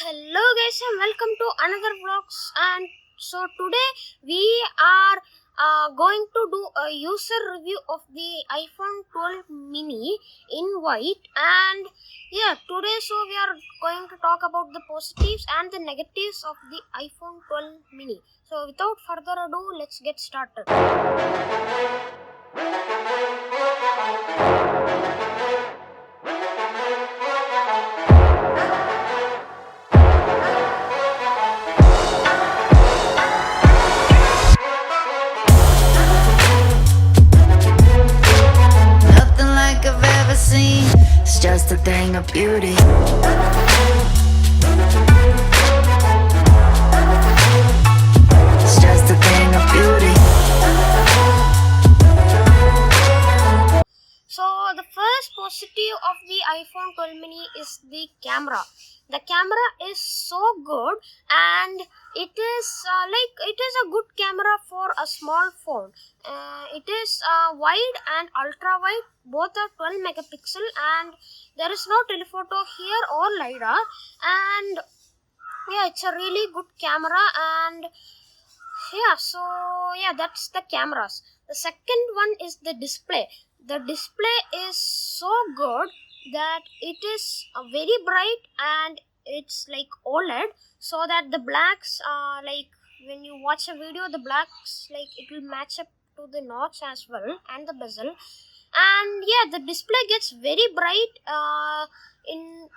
Hello guys and welcome to another vlogs. And so today we are going to do a user review of the iPhone 12 mini in white. And today we are going to talk about the positives and the negatives of the iPhone 12 mini. So without further ado, let's get started. It's just a thing of beauty. It's just a thing of beauty. So the first positive of the iPhone 12 mini is the camera. The camera is so good, and it is a good camera for a small phone. It is wide and ultra wide. Both are 12 megapixel, and there is no telephoto here or lidar. And it's a really good camera. And that's the cameras. The second one is the display. The display is so good that it is very bright, and it's like OLED, so that the blacks like when you watch a video, the blacks like it will match up to the notch as well and the bezel. And the display gets very bright in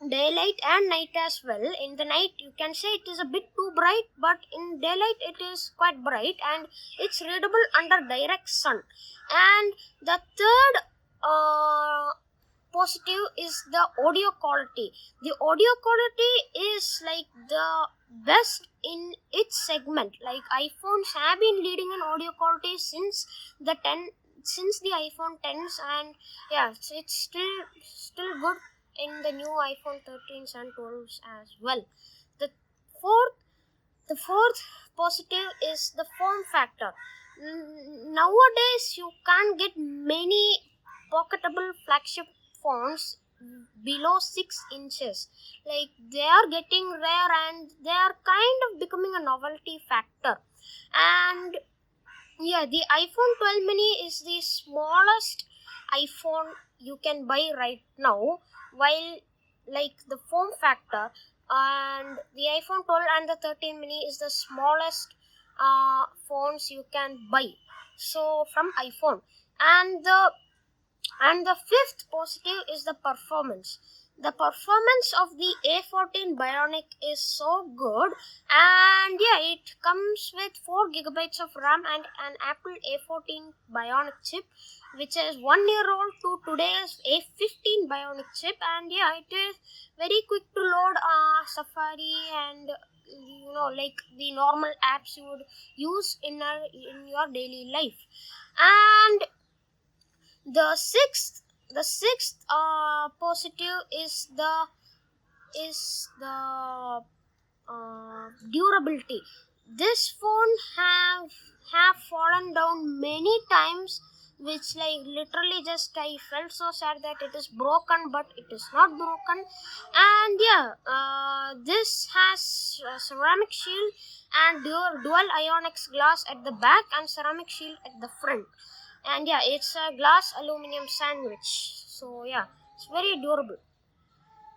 daylight and night as well. In the night you can say it is a bit too bright, but in daylight it is quite bright, and it's readable under direct sun. And the third positive is the audio quality. The audio quality is like the best in its segment. Like iPhones have been leading in audio quality since the iPhone 10s, and it's still good in the new iPhone 13s and 12s as well. The fourth positive is the form factor. Nowadays you can't get many pocketable flagship phones below 6 inches. Like they are getting rare, and they are kind of becoming a novelty factor. And the iPhone 12 mini is the smallest iPhone you can buy right now, while like the form factor and the iPhone 12 and the 13 mini is the smallest phones you can buy so from iPhone. And the fifth positive is the performance. The performance of the A14 Bionic is so good, and it comes with 4 gigabytes of RAM and an Apple A14 Bionic chip, which is 1 year old to today's A15 Bionic chip. And it is very quick to load Safari and like the normal apps you would use in your daily life. And the sixth positive is the durability. This phone have fallen down many times, which like literally just I felt so sad that it is broken, but it is not broken. And this has a ceramic shield and dual ionics glass at the back and ceramic shield at the front. And it's a glass aluminum sandwich, so it's very durable.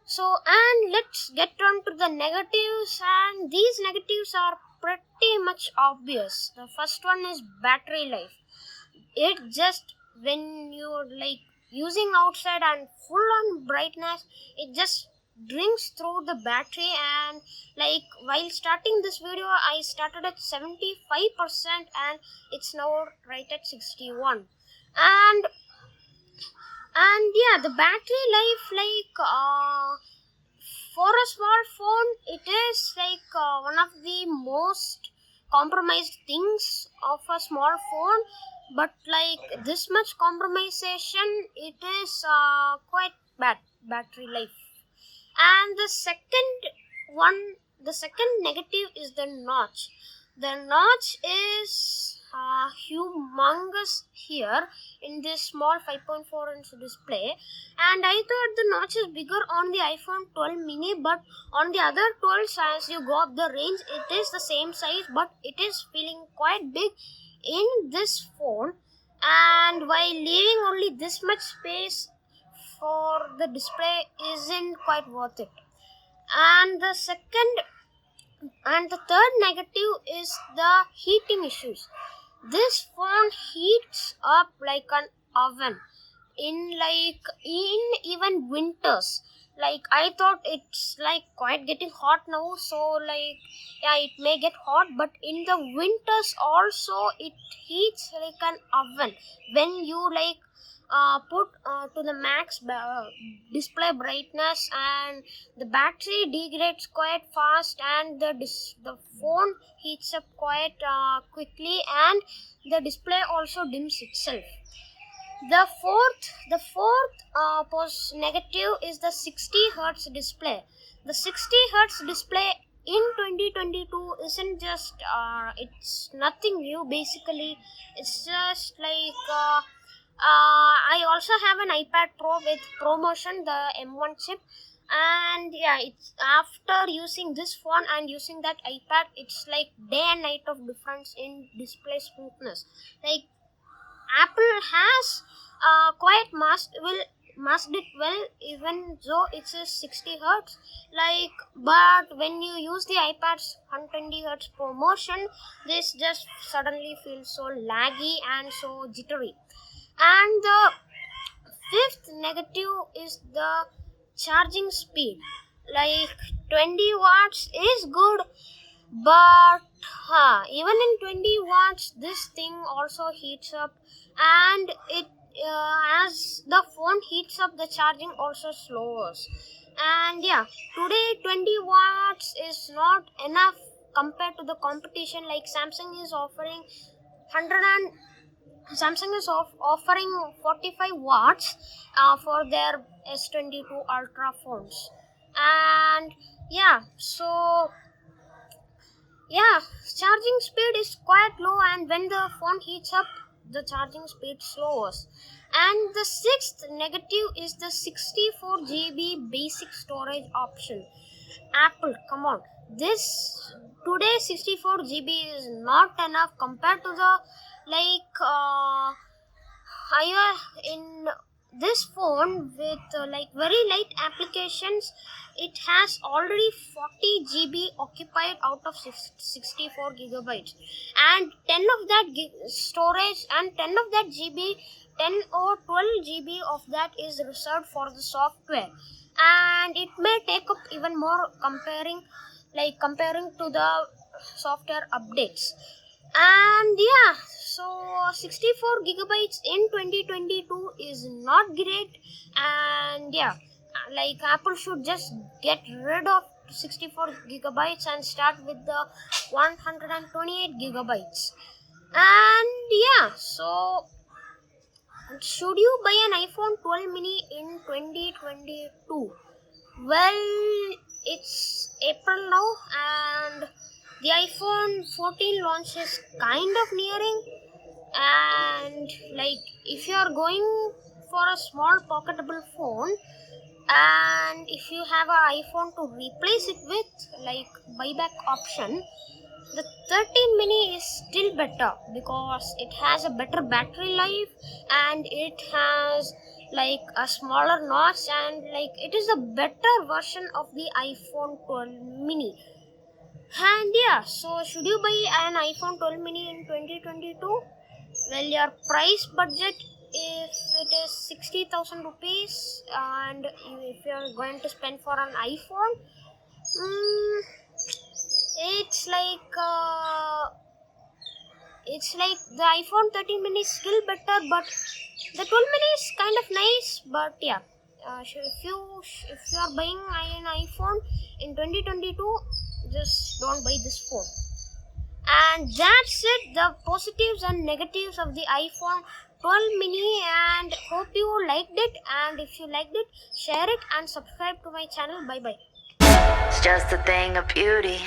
So, and let's get on to the negatives, and these negatives are pretty much obvious. The first one is battery life. It just, when you're like using outside and full on brightness, it just drinks through the battery. And like while starting this video, I started at 75%, and it's now right at 61. And the battery life, like for a small phone, it is like one of the most compromised things of a small phone. But like this much compromisation, it is quite bad battery life. And the second negative is the notch. The notch is humongous here in this small 5.4-inch display, and I thought the notch is bigger on the iPhone 12 mini, but on the other 12s, as you go up the range, it is the same size, but it is feeling quite big in this phone. And while leaving only this much space for the display isn't quite worth it. And the third negative is the heating issues. This phone heats up like an oven in even winters. Like, I thought it's like quite getting hot now, so like, yeah, it may get hot, but in the winters also it heats like an oven when you like put to the max display brightness, and the battery degrades quite fast, and the phone heats up quite quickly, and the display also dims itself. The fourth negative is the 60 Hz display. The 60 Hz display in 2022 isn't just it's nothing new. Basically, it's just like I also have an iPad Pro with ProMotion, the M1 chip, and yeah, it's after using this phone and using that iPad, it's like day and night of difference in display smoothness. Like, Apple has quite masked it well, even though it's a 60 Hz. Like, but when you use the iPad's 120 Hz ProMotion, this just suddenly feels so laggy and so jittery. And the fifth negative is the charging speed. Like, 20 watts is good, but even in 20 watts this thing also heats up, and it as the phone heats up, the charging also slows. And yeah, today 20 watts is not enough compared to the competition. Like, Samsung is offering 45 watts for their S22 Ultra phones. And yeah, so yeah, charging speed is quite low, and when the phone heats up, the charging speed slows. And the sixth negative is the 64 GB basic storage option. Apple, come on. This today 64 GB is not enough compared to the higher in this phone with like very light applications. It has already 40 GB occupied out of 64 gigabytes, and 10 of that storage, and 10 of that GB, 10 or 12 GB of that is reserved for the software, and it may take up even more comparing to the software updates. And yeah, so 64 gigabytes in 2022 is not great, and yeah, like, Apple should just get rid of 64 gigabytes and start with the 128 gigabytes. And yeah, so should you buy an iPhone 12 mini in 2022? Well, it's April now, and the iPhone 14 launch is kind of nearing. And like, if you are going for a small pocketable phone, and if you have an iPhone to replace it with, like, buyback option, the 13 mini is still better because it has a better battery life, and it has like a smaller notch, and like, it is a better version of the iPhone 12 mini. And yeah, so should you buy an iPhone 12 mini in 2022? Well, your price budget, if it is 60,000 rupees, and if you are going to spend for an iPhone, it's like the iPhone 13 mini is still better, but the 12 mini is kind of nice. But yeah, if you are buying an iPhone in 2022, just don't buy this phone. And that's it, the positives and negatives of the iPhone 12 mini, and hope you liked it. And if you liked it, share it and subscribe to my channel. Bye bye. It's just a thing of beauty.